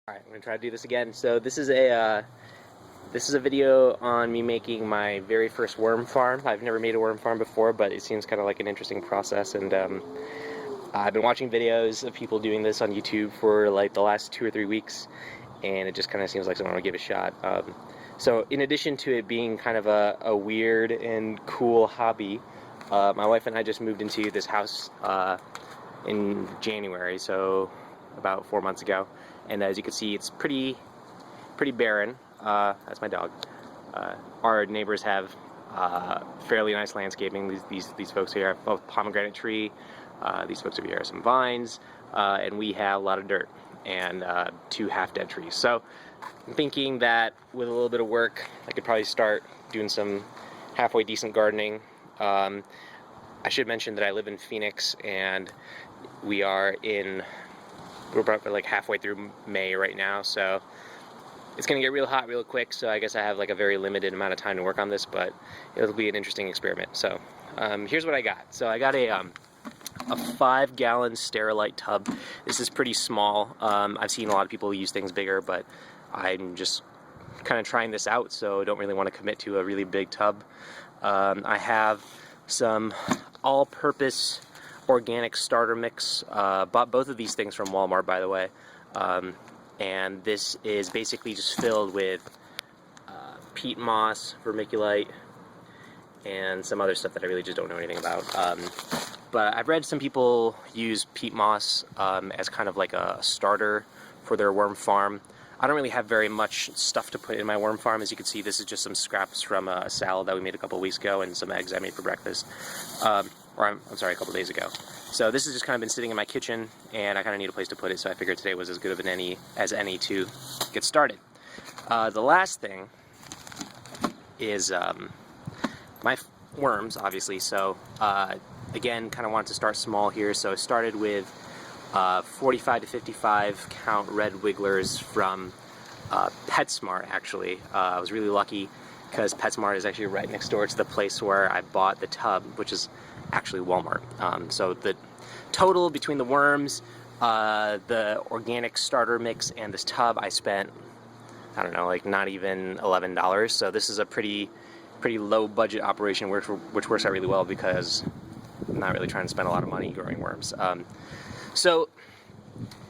Alright, I'm gonna try to do this again. So this is a video on me making my very first worm farm. I've never made a worm farm before, but it seems kind of like an interesting process, and I've been watching videos of people doing this on YouTube for like the last 2 or 3 weeks, and it just kind of seems like something I want to give a shot. So in addition to it being kind of a weird and cool hobby, my wife and I just moved into this house in January, so about 4 months ago, and as you can see, it's pretty barren. That's my dog. Our neighbors have fairly nice landscaping. These folks here have both pomegranate tree. These folks over here have some vines, and we have a lot of dirt and 2 half-dead trees. So I'm thinking that with a little bit of work, I could probably start doing some halfway decent gardening. I should mention that I live in Phoenix, and we're probably like halfway through May right now, so it's gonna get real hot real quick, so I guess I have like a very limited amount of time to work on this, but it'll be an interesting experiment. So here's what I got. So I got a 5-gallon Sterilite tub. This is pretty small. I've seen a lot of people use things bigger, but I'm just kind of trying this out, so I don't really want to commit to a really big tub. I have some all-purpose organic starter mix. Bought both of these things from Walmart, by the way. And this is basically just filled with peat moss, vermiculite, and some other stuff that I really just don't know anything about. But I've read some people use peat moss as kind of like a starter for their worm farm. I don't really have very much stuff to put in my worm farm. As you can see, this is just some scraps from a salad that we made a couple weeks ago and some eggs I made for breakfast. I'm sorry, a couple days ago. So this has just kind of been sitting in my kitchen, and I kind of need a place to put it, so I figured today was as good of as any to get started. The last thing is my worms, obviously. So again, kind of wanted to start small here, so I started with 45 to 55 count red wigglers from PetSmart, actually. I was really lucky because PetSmart is actually right next door to the place where I bought the tub, which is actually Walmart. So the total between the worms, the organic starter mix, and this tub, I spent, I don't know, like not even $11. So this is a pretty low budget operation, which works out really well because I'm not really trying to spend a lot of money growing worms. So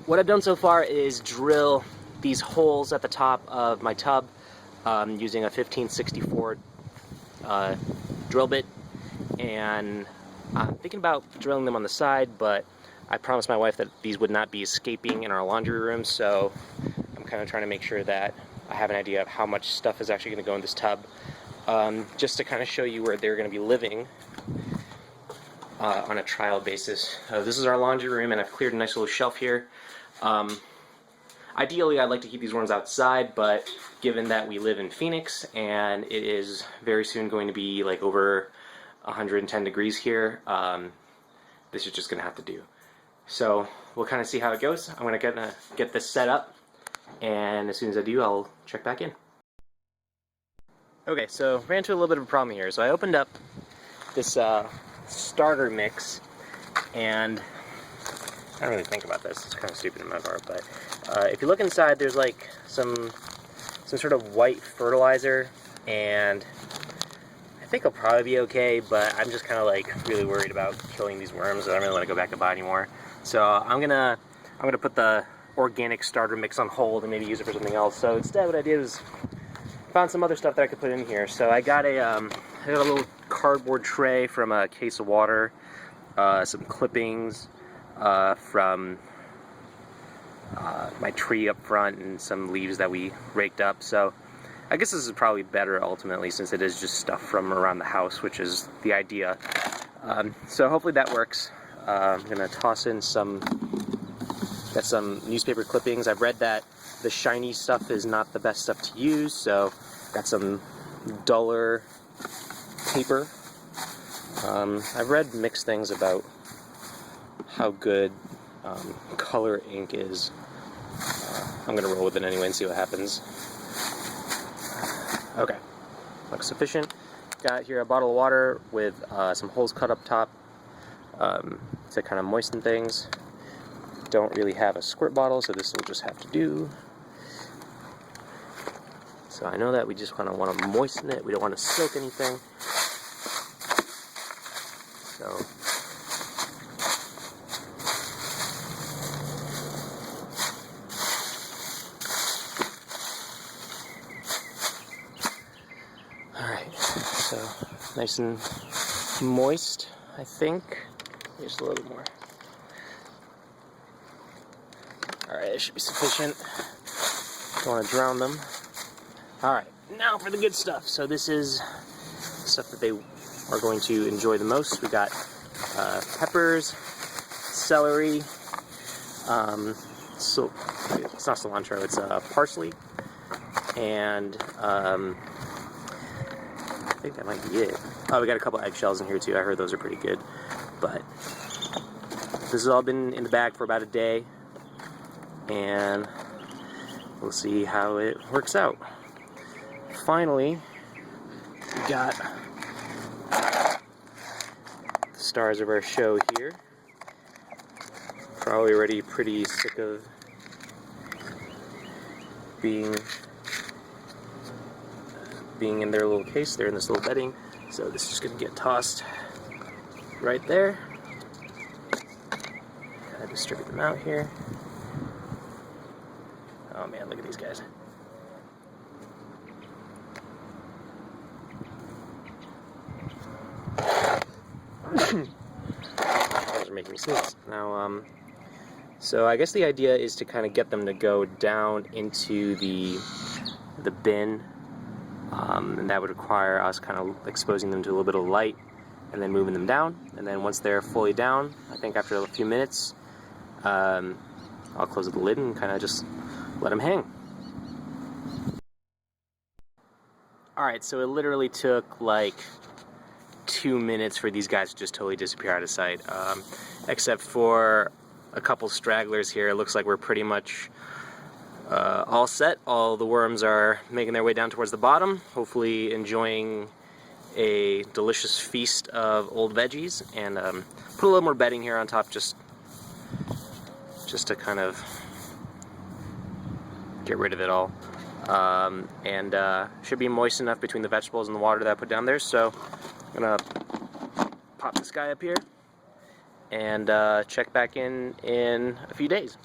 what I've done so far is drill these holes at the top of my tub using a 1564 drill bit, and I'm thinking about drilling them on the side, but I promised my wife that these would not be escaping in our laundry room, so I'm kind of trying to make sure that I have an idea of how much stuff is actually going to go in this tub, just to kind of show you where they're going to be living on a trial basis. This is our laundry room, and I've cleared a nice little shelf here. Ideally, I'd like to keep these worms outside, but given that we live in Phoenix and it is very soon going to be like over 110 degrees here, this is just going to have to do. So we'll kind of see how it goes. I'm going to get this set up, and as soon as I do, I'll check back in. Okay, so ran into a little bit of a problem here. So I opened up this starter mix, and I don't really think about this. It's kind of stupid in my part, but if you look inside, there's like some sort of white fertilizer, and I think it'll probably be okay, but I'm just kind of like really worried about killing these worms. I don't really want to go back and buy anymore. So I'm gonna put the organic starter mix on hold and maybe use it for something else. So instead, what I did was found some other stuff that I could put in here. So I got a little cardboard tray from a Case of Water, some clippings from my tree up front, and some leaves that we raked up. So I guess this is probably better ultimately, since it is just stuff from around the house, which is the idea. So hopefully that works. I'm gonna toss in got some newspaper clippings. I've read that the shiny stuff is not the best stuff to use, so got some duller paper. I've read mixed things about how good color ink is. I'm gonna roll with it anyway and see what happens. Okay, looks sufficient. Got here a bottle of water with some holes cut up top to kind of moisten things. Don't really have a squirt bottle, so this will just have to do. So I know that we just kind of want to moisten it. We don't want to soak anything. So alright, so nice and moist, I think. Just a little more. Alright, it should be sufficient. Don't want to drown them. Alright, now for the good stuff. So this is stuff that they are going to enjoy the most. We got peppers, celery, so it's not cilantro, it's parsley, and I think that might be it. Oh, we got a couple eggshells in here too. I heard those are pretty good. But this has all been in the bag for about a day, and we'll see how it works out. Finally, we got the stars of our show here. Probably already pretty sick of being in their little case. They're in this little bedding, so this is just gonna get tossed right there. Kind of distribute them out here. Oh man, look at these guys. Those are making me sneeze. Now, so I guess the idea is to kind of get them to go down into the bin, and that would require us kind of exposing them to a little bit of light and then moving them down. And then once they're fully down, I think after a few minutes, I'll close the lid and kind of just let them hang. Alright, so it literally took like 2 minutes for these guys to just totally disappear out of sight. Except for a couple stragglers here, it looks like we're pretty much all set. All the worms are making their way down towards the bottom, hopefully enjoying a delicious feast of old veggies, and put a little more bedding here on top just to kind of get rid of it all. And should be moist enough between the vegetables and the water that I put down there, so I'm gonna pop this guy up here and check back in a few days.